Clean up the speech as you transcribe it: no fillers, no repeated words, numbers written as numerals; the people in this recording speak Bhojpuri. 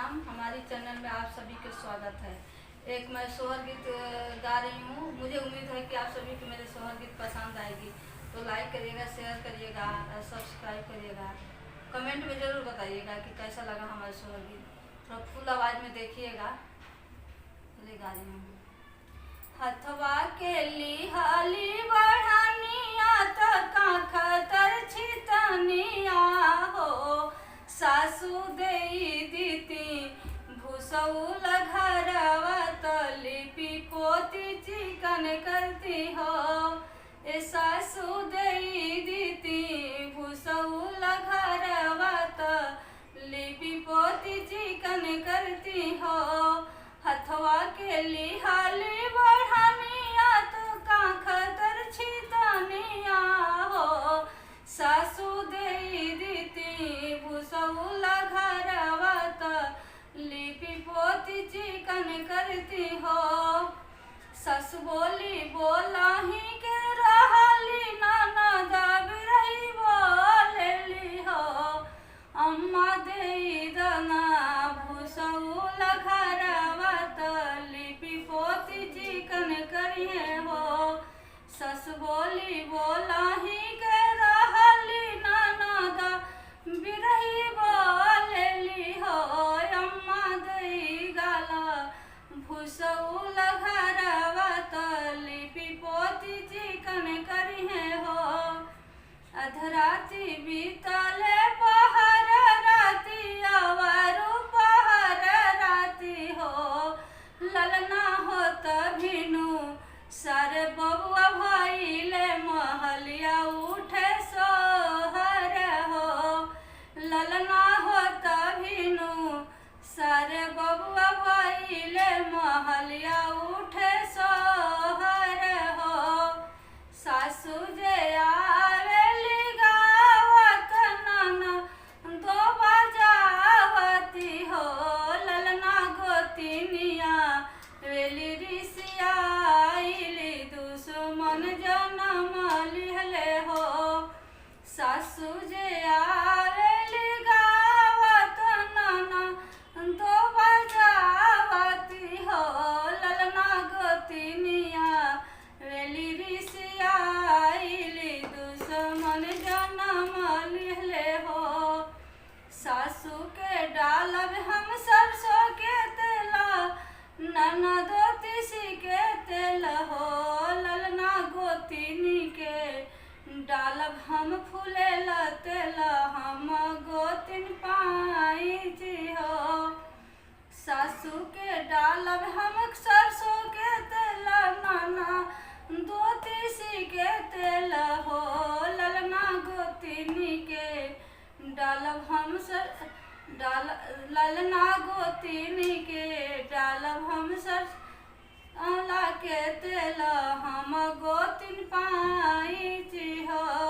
प्रणाम। हमारी चैनल में आप सभी का स्वागत है। एक मैं सोहर गीत गा रही हूँ। मुझे उम्मीद है कि आप सभी को मेरे सोहर गीत पसंद आएगी, तो लाइक करिएगा, शेयर करिएगा, सब्सक्राइब करिएगा, कमेंट में ज़रूर बताइएगा कि कैसा लगा हमारा सोहर गीत। थोड़ा फुल आवाज़ में देखिएगा। चलिए गा रही हूँ। हथवा के लिहाली बढ़ानिया खतर छितनिया हो, सासू देई दीती भूसौल घरवा लिपि पोती चिकन करती हो। ए सासू देई दीती भूसौल घरवा लिपि पोती चिकन करती हो। हथवा के लिहाली बढ़ानिया खतर छितनिया हो, सासू देई दीती भूसौल घरवा लिपि पोती चिकन करती हो। सस बोली बोला ही के रहली ननद बिरही बोलेली हो। अम्मा देई दना भूसौल घरवा लिपि पोती चिकन करिए हो। सस बोली बोला ही के रहली ननद बिरही बोलेली हो। अम्मा देई गाला भूसौल घरवा लिपि पोती चिकन करिए हो। अधराती बीतले पहर राती अवरु पहर राती हो। ललना होत भिनु सारे बबुआ भइले महलिया उठे सोहर हो। ललना होत भिनु सारे बबुआ भइले महलिया उठे सोहर हो। सासू जे आवेली गावत ननदो बजावती हो। ललना गोतिनिया वेली रिसियाइली दुश्मन जनम लिहले हो। सासू जे आवेली गावत ननदो बजावती हो। ललना गोतिनिया वेली रिसियाइली दुश्मन जनम लिहले हो। सासू के डालब हम सरसों के तेला ननदो तीसी के तेल हो। ललना गोतिनी के डालब हम फूलेला तेल हम गोतिन पाई जी हो। सासू के डालब हम सरसों के तेल नाना दो तीसी के तेल हो। ललना गोतिनी के डालब हम ललना गोतिनी के डालब हम सरसों के तेल हम गोतिन पाई जी हो।